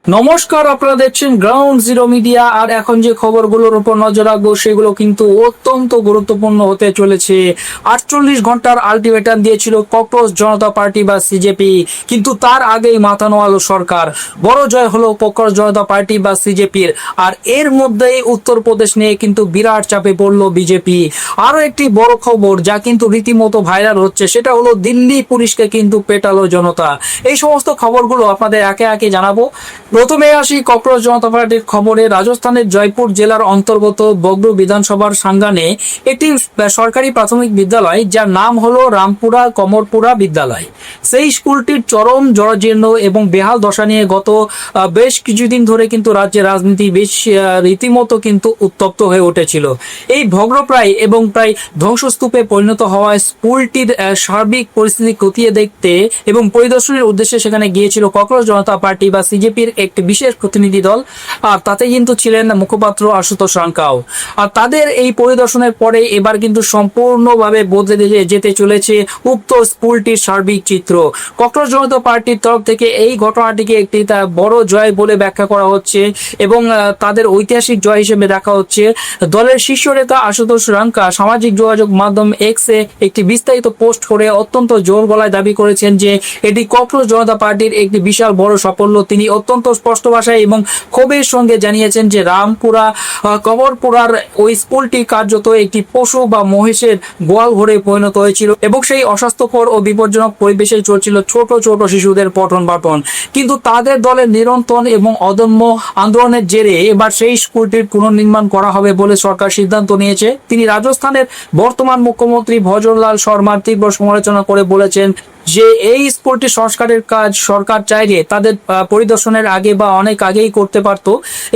নমস্কার, আপনারা দেখছেন গ্রাউন্ড জিরো মিডিয়া। আর এখন যে খবরগুলোর উপর নজর রাখবো সেগুলো কিন্তু অত্যন্ত গুরুত্বপূর্ণ হতে চলেছে। 48 ঘন্টার আলটিমেটাম দিয়েছিল ককরোচ জনতা পার্টি বা সিজেপি, কিন্তু তার আগেই মাথা নোয়ালো সরকার। বড় জয় হলো ককরোচ জনতা পার্টি বা সিজেপির। আর এর মধ্যেই উত্তরপ্রদেশ নিয়ে কিন্তু বিরাট চাপে পড়লো বিজেপি। আরো একটি বড় খবর যা কিন্তু রীতিমতো ভাইরাল হচ্ছে, সেটা হলো দিল্লি পুলিশকে কিন্তু পেটালো জনতা। এই সমস্ত খবরগুলো আপনাদের একে একে জানাবো। প্রথমে আসি ককরোচ জনতা পার্টির খবরে। রাজস্থানের জয়পুর জেলার অন্তর্গত বগরু বিধানসভার সাঙ্গানে একটি সরকারি প্রাথমিক বিদ্যালয়, যার নাম হলো রামপুরা কমরপুরা বিদ্যালয়। সেই স্কুলটির চরম জরাজীর্ণ এবং বেহাল দশা নিয়ে গত বেশ কিছুদিন ধরে কিন্তু রাজ্যের রাজনীতি বেশ রীতিমতো কিন্তু উত্তপ্ত হয়ে উঠেছিল। এই ভগ্নপ্রায় এবং প্রায় ধ্বংসস্তূপে পরিণত হওয়া স্কুলটির সার্বিক পরিস্থিতি খতিয়ে দেখতে এবং পরিদর্শনের উদ্দেশ্যে সেখানে গিয়েছিল ককরোচ জনতা পার্টি বা সিজেপির একটি বিশেষ প্রতিনিধি দল। আর তাতে কিন্তু ছিলেন মুখপাত্র আশুতোষ রাঙ্কাও। আর তাদের এই পরিদর্শনের পরে এবার কিন্তু সম্পূর্ণভাবে বদলে যেতে চলেছে উক্ত স্কুলটির সার্বিক চিত্র। ককরোচ জনতা পার্টির তরফ থেকে এই ঘটনাটিকে একটি বড় জয় বলে ব্যাখ্যা করা হচ্ছে এবং তাদের ঐতিহাসিক জয় হিসেবে দেখা হচ্ছে। দলের শীর্ষ নেতা আশুতোষ রাঙ্কা সামাজিক যোগাযোগ মাধ্যম এক্সে একটি বিস্তারিত পোস্ট করে অত্যন্ত জোর গলায় দাবি করেছেন যে এটি ককরোচ জনতা পার্টির একটি বিশাল বড় সাফল্য। তিনি অত্যন্ত স্পষ্ট ভাষায় এবং ক্ষোভের সঙ্গে জানিয়েছেন যে রামপুরা কমরপুরার ওই স্কুলটি কার্যত একটি পশু বা মহিষের গোয়াল ঘরে পরিণত হয়েছিল এবং সেই অস্বাস্থ্যকর ও বিপজ্জনক পরিবেশে চলছিল ছোট ছোট শিশুদের পঠন পাঠন। কিন্তু তাদের দলের নিরন্তর এবং অদম্য আন্দোলনের জেরে এবার সেই স্কুলটির পুনর্নির্মাণ করা হবে বলে সরকার সিদ্ধান্ত নিয়েছে। তিনি রাজস্থানের বর্তমান মুখ্যমন্ত্রী ভজনলাল শর্মার তীব্র সমালোচনা করে বলেছেন যে এই স্কুলটি সংস্কারের কাজ সরকার চাইলে তাদের পরিদর্শনের আগে বা অনেক আগেই করতে পারত।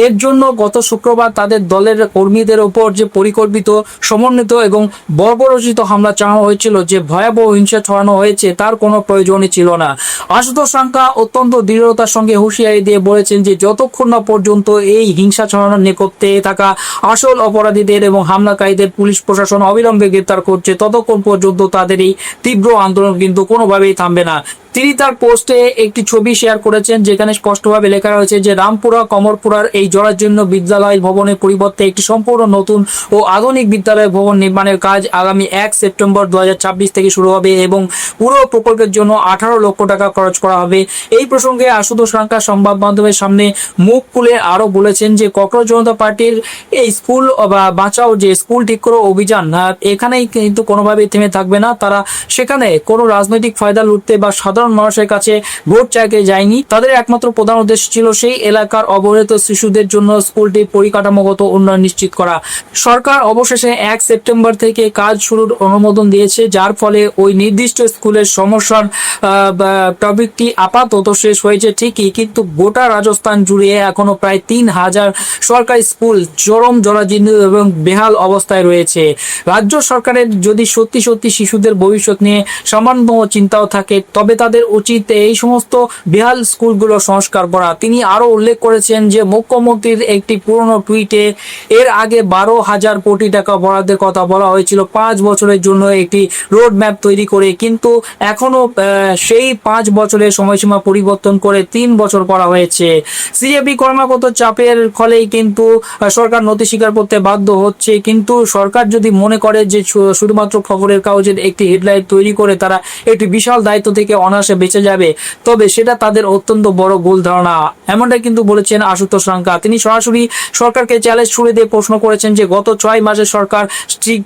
এর জন্য গত শুক্রবার তাদের দলের কর্মীদের ওপর যে পরিকল্পিত, সমন্বিত এবং বর্বরোচিত হামলা চালানো হয়েছিল, যে ভয়াবহ হিংসা ছড়ানো হয়েছে, তার কোনো প্রয়োজনই ছিল না। আশুতোষ রাঙ্কা অত্যন্ত দৃঢ়তার সঙ্গে হুঁশিয়ারি দিয়ে বলেছেন যে যতক্ষণ না পর্যন্ত এই হিংসা ছড়ানোর নেপথ্যে থাকা আসল অপরাধীদের এবং হামলাকারীদের পুলিশ প্রশাসন অবিলম্বে গ্রেপ্তার করছে, ততক্ষণ পর্যন্ত তাদের এই তীব্র আন্দোলন কিন্তু কোনোভাবেই থামবে না। তিনি তার পোস্টে একটি ছবি শেয়ার করেছেন যেখানে স্পষ্টভাবে লেখা রয়েছে যে রামপুরা কমরপুরার এই জরাজীর্ণ বিদ্যালয় ভবনের পরিবর্তে একটি সম্পূর্ণ নতুন ও আধুনিক বিদ্যালয় ভবন নির্মাণের কাজ আগামী 1 সেপ্টেম্বর 2026 থেকে শুরু হবে এবং পুরো প্রকল্পের জন্য 18 লক্ষ টাকা খরচ করা হবে। এই প্রসঙ্গে আশুতোষ রাঙ্কা সংবাদ মাধ্যমের সামনে মুখ খুলে আরো বলেছেন যে ককরোচ জনতা পার্টির এই স্কুল বা বাঁচাও যে স্কুল ঠিক করো অভিযান এখানেই কিন্তু কোনোভাবেই থেমে থাকবে না। তারা সেখানে কোনো রাজনৈতিক ফায়দা লুটতে বা সাধারণ মানুষের কাছে ভোট চাইতে যায়নি। তাদের একমাত্র প্রধান উদ্দেশ্য ছিল সেই এলাকার অবহেলিত শিশুদের জন্য স্কুলটির পরিকাঠামোগত উন্নয়ন নিশ্চিত করা। সরকার অবশেষে 1 সেপ্টেম্বর থেকে কাজ শুরুর অনুমোদন দিয়েছে, যার ফলে ওই নির্দিষ্ট স্কুলের সমস্যার টপিকটি আপাতত শেষ হয়েছে ঠিকই, কিন্তু গোটা রাজস্থান জুড়ে এখনো প্রায় 3000 সরকারি স্কুল চরম জরাজীর্ণ এবং বেহাল অবস্থায় রয়েছে। রাজ্য সরকারের যদি সত্যি সত্যি শিশুদের ভবিষ্যৎ নিয়ে সামান্য চিন্তাও থাকে, তবে তাদের উচিত এই সমস্ত বেহাল স্কুলগুলো সংস্কার করা। তিনি আরো উল্লেখ করেছেন যে মুখ্যমন্ত্রীর একটি পুরনো টুইটে এর আগে 12,000 কোটি টাকা বরাদ্দের কথা বলা হয়েছিল 5 বছরের জন্য একটি রোড ম্যাপ তৈরি করে, কিন্তু এখনো সেই 5 বছরের সময়সীমা পরিবর্তন করে 3 বছর করা হয়েছে। সিজেপি ক্রমাগত চাপের ফলেই কিন্তু সরকার নথি স্বীকার করতে বাধ্য হচ্ছে। কিন্তু সরকার যদি মনে করে যে শুধুমাত্র খবরের কাগজের একটি হেডলাইন তৈরি করে তারা একটি বিশাল দায়িত্ব থেকে অনায়াসে বেঁচে যাবে, তবে সেটা তাদের অত্যন্ত বড় ভুল ধারণা। এমনটাই কিন্তু বলেছেন আশুতোষ রাঙ্কা। তিনি সরাসরি সরকারকে চ্যালেঞ্জ ছুড়ে দিয়ে প্রশ্ন করেছেন যে গত 6 মাসে সরকার ঠিক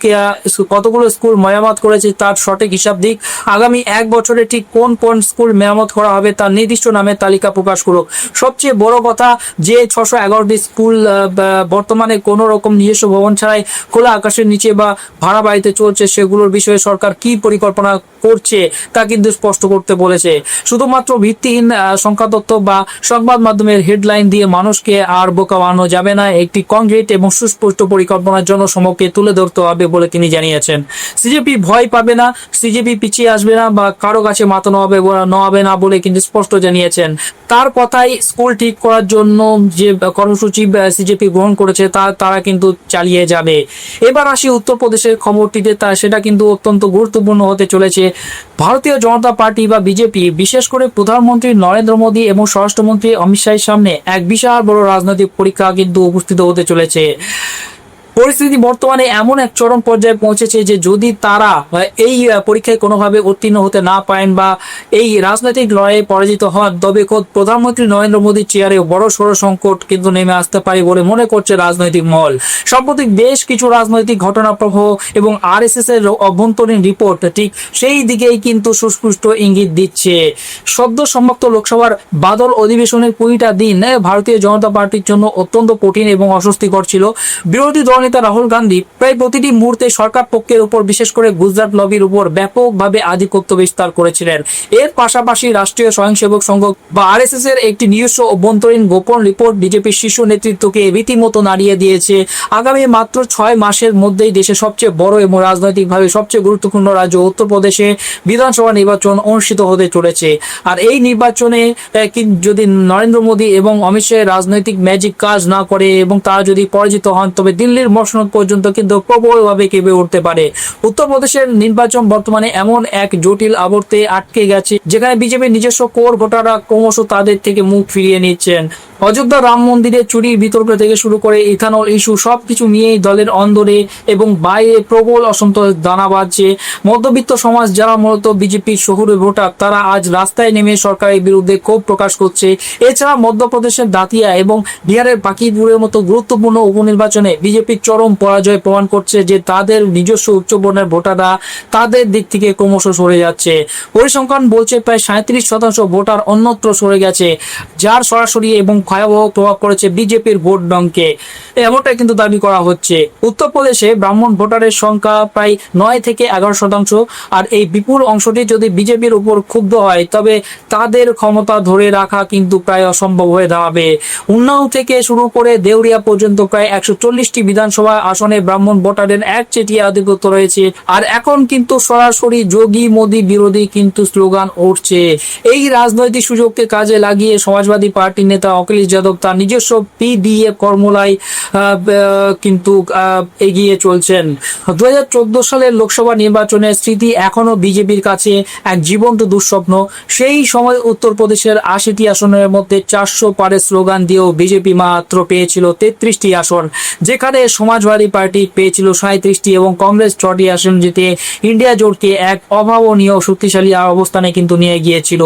কতগুলো স্কুল মেরামত করেছে তার সঠিক হিসাব দিক। আগামী 1 বছরে ঠিক কোন কোন স্কুল মেরামত করা হবে তার নির্দিষ্ট নামের তালিকা প্রকাশ করুক। সবচেয়ে বড় কথা যে 611টি স্কুল বর্তমানে কোনো রকম নিজস্ব ভবন ছাড়াই খোলা আকাশের নিচে বা ভাড়া বাড়িতে চলছে, সেগুলোর বিষয়ে সরকার কি পরিকল্পনা করছে তা কিন্তু স্পষ্ট করতে বলেছে। শুধুমাত্র ভিত্তিহীন সংখ্যা তথ্য বা সংবাদ মাধ্যমের হেডলাইন দিয়ে মানুষকে আর বোকা বানানো যাবে না। একটি কংক্রিট এবং সুস্পষ্ট পরিকল্পনার জন্য জনসমক্ষে তুলে ধরতে হবে বলে তিনি জানিয়েছেন। সিজেপি ভয় পাবে না, সিজেপি পিছিয়ে আসবে না বা কারো কাছে মাথা নোয়াবে না বলে কিন্তু স্পষ্ট জানিয়েছেন। তার কথাই স্কুল ঠিক করার জন্য যে কর্মসূচি সিজেপি গ্রহণ করেছে তারা কিন্তু চালিয়ে যাবে। এবার আসি উত্তরপ্রদেশের খবরটিতে, সেটা কিন্তু অত্যন্ত গুরুত্বপূর্ণ হতে চলেছে। ভারতীয় জনতা পার্টি বা বিজেপি বিশেষ করে প্রধানমন্ত্রী নরেন্দ্র মোদী এবং স্বরাষ্ট্রমন্ত্রী অমিত শাহের সামনে এক বিশাল বড় রাজনৈতিক পরীক্ষা কিন্তু উপস্থিত হতে চলেছে। পরিস্থিতি বর্তমানে এমন এক চরম পর্যায়ে পৌঁছেছে যে যদি তারা এই পরীক্ষায় কোনোভাবে উত্তীর্ণ হতে না পারেন বা এই রাজনৈতিক লড়াইয়ে পরাজিত হন, তবে খোদ প্রধানমন্ত্রী নরেন্দ্র মোদীর চেয়ারে বড় সড় সংকট কিন্তু নেমে আসতে পারে বলে মনে করছে রাজনৈতিক মহল। সাম্প্রতিক বেশ কিছু রাজনৈতিক ঘটনাপ্রবাহ এবং আরএসএস এর অভ্যন্তরীণ রিপোর্ট ঠিক সেই দিকেই কিন্তু সুস্পষ্ট ইঙ্গিত দিচ্ছে। সদ্য সমাপ্ত লোকসভার বাদল অধিবেশনের 20টা দিন ভারতীয় জনতা পার্টির জন্য অত্যন্ত কঠিন এবং অস্বস্তিকর ছিল। বিরোধী দলনেতা রাহুল গান্ধী প্রায় প্রতিটি মুহূর্তে সরকার পক্ষের উপর, বিশেষ করে গুজরাট লবির উপর ব্যাপকভাবে আধিপত্য বিস্তার করেছিলেন। এর পাশাপাশি রাষ্ট্রীয় স্বয়ংসেবক সংঘ বা আরএসএস এর একটি নিজস্ব অভ্যন্তরীণ গোপন রিপোর্ট বিজেপির শীর্ষ নেতৃত্বকে রীতিমতো নাড়িয়ে দিয়েছে। আগামী মাত্র 6 মাসের মধ্যেই দেশের সবচেয়ে বড় এবং রাজনৈতিকভাবে সবচেয়ে গুরুত্বপূর্ণ রাজ্য উত্তরপ্রদেশে বিধানসভা নির্বাচন অনুষ্ঠিত হতে চলেছে। আর এই নির্বাচনে যদি নরেন্দ্র মোদী এবং অমিত শাহের রাজনৈতিক ম্যাজিক কাজ না করে এবং তারা যদি পরাজিত হন, তবে দিল্লির মসনদ পর্যন্ত কিন্তু প্রবলভাবে কেঁপে উঠতে পারে। উত্তরপ্রদেশের নির্বাচন বর্তমানে এমন এক জটিল আবর্তে আটকে গেছে যেখানে বিজেপির নিজস্ব কোর ভোটাররা ক্রমশ তাদের থেকে মুখ ফিরিয়ে নিচ্ছেন। অযোধ্যা রাম মন্দিরে চুরির বিতর্ক থেকে শুরু করে ইথানল ইস্যু সবকিছু নিয়েই দলের অন্দরে এবং বাইরে প্রবল অসন্তোষ দানা বাঁধছে। মধ্যবিত্ত সমাজ যারা মূলত বিজেপির শহুরে ভোটার, তারা আজ রাস্তায় নেমে সরকারের বিরুদ্ধে ক্ষোভ প্রকাশ করছে। এছাড়া মধ্যপ্রদেশের দাতিয়া এবং বিহারের বাকিপুরের মতো গুরুত্বপূর্ণ উপনির্বাচনে বিজেপির চরম পরাজয় প্রমাণ করছে যে তাদের নিজস্ব উচ্চবর্ণের ভোটাররা তাদের দিক থেকে ক্রমশ সরে যাচ্ছে। পরিসংখ্যান বলছে প্রায় 37% ভোটার অন্যত্র সরে গেছে, যার সরাসরি এবং ভয়াবহ প্রভাব পড়েছে বিজেপির ভোট ব্যাংকে, এমনটাই কিন্তু দাবি করা হচ্ছে। উত্তরপ্রদেশে ব্রাহ্মণ ভোটারের সংখ্যা প্রায় 9 থেকে 11%। আর এই বিপুল অংশটি যদি বিজেপির উপর ক্ষুব্ধ হয়, তবে তাদের ক্ষমতা ধরে রাখা কিন্তু প্রায় অসম্ভব হয়ে দাঁড়াবে। উন্নাও থেকে শুরু করে দেউরিয়া পর্যন্ত প্রায় 140টি বিধানসভা আসনে ব্রাহ্মণ ভোটারের একচেটিয়া আধিপত্য রয়েছে। আর এখন কিন্তু সরাসরি যোগী মোদী বিরোধী কিন্তু স্লোগান উঠছে। এই রাজনৈতিক সুযোগকে কাজে লাগিয়ে সমাজবাদী পার্টির নেতা অখিলেশ যাদব তার নিজস্ব পিডিএফ ফর্মুলায় কিন্তু এগিয়ে চলছেন। 2014 সালের লোকসভা নির্বাচনের স্মৃতি এখনো বিজেপির কাছে এক জীবন্ত দুঃস্বপ্ন। সেই সময় উত্তরপ্রদেশের 80টি আসনের মধ্যে 400 পারের স্লোগান দিয়েও বিজেপি মাত্র পেয়েছিল 33টি আসন, যেখানে সমাজবাদী পার্টি পেয়েছিল 37টি এবং কংগ্রেস 6টি আসন জিতে ইন্ডিয়া জোটকে এক অভাবনীয় শক্তিশালী অবস্থানে কিন্তু নিয়ে গিয়েছিল।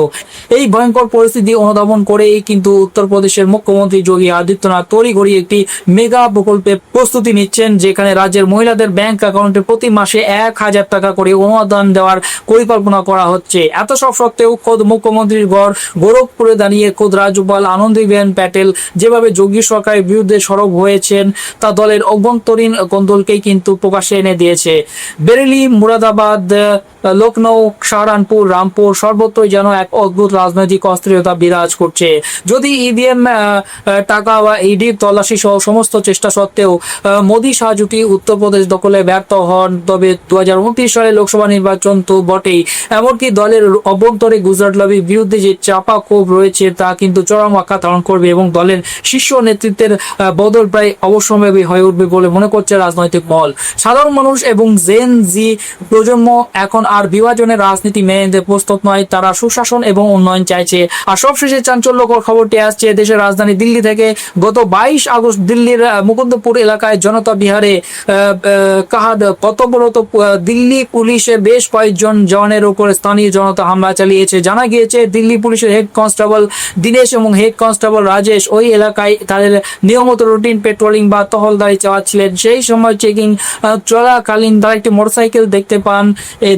এই ভয়ঙ্কর পরিস্থিতি অনুধাবন করেই কিন্তু উত্তরপ্রদেশের মুখ্যমন্ত্রী যোগী আদিত্যনাথ তড়িঘড়ি একটি মেগা প্রকল্পে প্রস্তুতি নিচ্ছেন, যেখানে রাজ্যের মহিলাদের ব্যাংক অ্যাকাউন্টে প্রতি মাসে 1000 টাকা করে অনুদান দেওয়ার পরিকল্পনা করা হচ্ছে। এত সব সত্ত্বেও খোদ মুখ্যমন্ত্রীর গড় গোরখপুরে দাঁড়িয়ে খোদ রাজ্যপাল আনন্দীবেন প্যাটেল যেভাবে যোগী সরকারের বিরুদ্ধে সরব হয়েছেন, তা দলের অভ্যন্তরীণ কোন্দলকেই কিন্তু প্রকাশ্যে এনে দিয়েছে। বেরেলি, মুরাদাবাদ, লখনৌ, সাহারানপুর, রামপুর সর্বত্রই যেন এক অদ্ভুত রাজনৈতিক অস্থিরতা বিরাজ করছে। যদি ইভিএম টাকা বা ইডির তল্লাশি সহ সমস্ত চেষ্টা সত্ত্বেও মোদী শাহ জুটি উত্তরপ্রদেশ দখলে ব্যর্থ হন, তবে 2029 সালে লোকসভা নির্বাচন তো বটেই, এমনকি দলের অভ্যন্তরে গুজরাট লবির বিরুদ্ধে যে চাপা ক্ষোভ রয়েছে তা কিন্তু চরম আকার ধারণ করবে এবং দলের শীর্ষ নেতৃত্বের বদল প্রায় অবশ্যম্ভাবী হয়ে উঠবে বলে মনে করছে রাজনৈতিক মহল। সাধারণ মানুষ এবং জেন জি প্রজন্ম এখন আর বিভাজনের রাজনীতি মেনে নিতে প্রস্তুত নয়, তারা সুশাসন এবং উন্নয়ন চাইছে। আর সবশেষে চাঞ্চল্যকর খবরটি আসছে দেশের রাজধানী দিল্লি থেকে। গত 22 আগস্ট দিল্লির মুকুন্দপুর এলাকায় জনতা বিহারে কর্তব্যরত দিল্লি পুলিশের বেশ কয়েকজন জওয়ানের উপর স্থানীয় জনতা হামলা চালিয়েছে। জানা গিয়েছে দিল্লি পুলিশের হেড কনস্টেবল দীনেশ এবং হেড কনস্টেবল রাজেশ ওই এলাকায় তাদের নিয়মিত রুটিন পেট্রোলিং বা টহলদারি চালাচ্ছিলেন। সেই সময় চেকিং চলাকালীন তারা একটি মোটরসাইকেল দেখতে পান,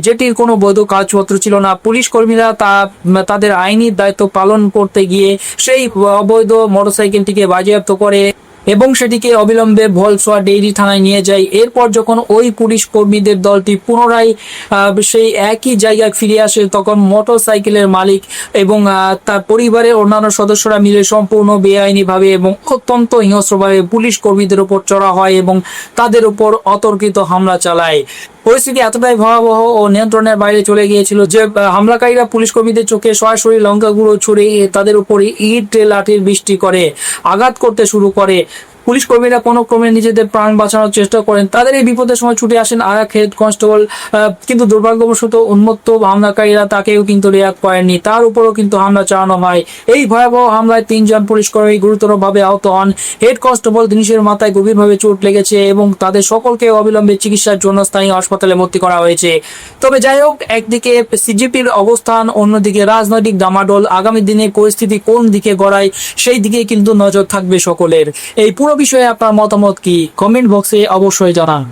যেটির কোনো বৈধ কাগজপত্র ছিল না। পুলিশ কর্মীরা তাদের আইনি দায়িত্ব পালন করতে গিয়ে সেই অবৈধ মোটরসাইকেলটিকে বাজেয়াপ্ত করে এবং সেটিকে অবিলম্বে ভলসোয়া ডেইরি থানায় নিয়ে যায়। এরপর যখন ওই পুলিশ কর্মীদের দলটি পুনরায় সেই একই জায়গায় ফিরে আসে, তখন মোটরসাইকেলের মালিক এবং তার পরিবারের অন্যান্য সদস্যরা মিলে সম্পূর্ণ বেআইনিভাবে এবং অত্যন্ত হিংস্রভাবে পুলিশ কর্মীদের উপর চড়া হয় এবং তাদের উপর অতর্কিত হামলা চালায়। পরিস্থিতি এতটাই ভয়াবহ ও নিয়ন্ত্রণের বাইরে চলে গিয়েছিল যে হামলাকারীরা পুলিশ কর্মীদের চোখে সরাসরি লঙ্কা গুঁড়ো ছুড়ে তাদের উপরে ইট লাঠির বৃষ্টি করে আঘাত করতে শুরু করে। পুলিশ কর্মীরা কোনো ক্রমে নিজেদের প্রাণ বাঁচানোর চেষ্টা করেন। তাদের এই বিপদের সময় ছুটে আসেন আর এক হেড কনস্টেবল, কিন্তু দুর্ভাগ্যবশত উন্মত্ত হামলাকারীরা তাকেও কিন্তু রিয়াক্ট করেননি, তার উপরও কিন্তু হামলা চালানো হয়। এই ভয়াবহ হামলায় 3 জন পুলিশ কর্মী গুরুতরভাবে আহত হন। হেড কনস্টেবল দিনেশের মাথায় গভীরভাবে চোট লেগেছে এবং তাদের সকলকে অবিলম্বে চিকিৎসার জন্য স্থানীয় হাসপাতালে ভর্তি করা হয়েছে। তবে যাই হোক, একদিকে সিজিপির অবস্থান, অন্যদিকে রাজনৈতিক ডামাডোল, আগামী দিনে পরিস্থিতি কোন দিকে গড়ায় সেই দিকে কিন্তু নজর থাকবে সকলের। এই পুরো বিষয়ে আপনার মতামত কি? কমেন্ট বক্সে অবশ্যই জানান।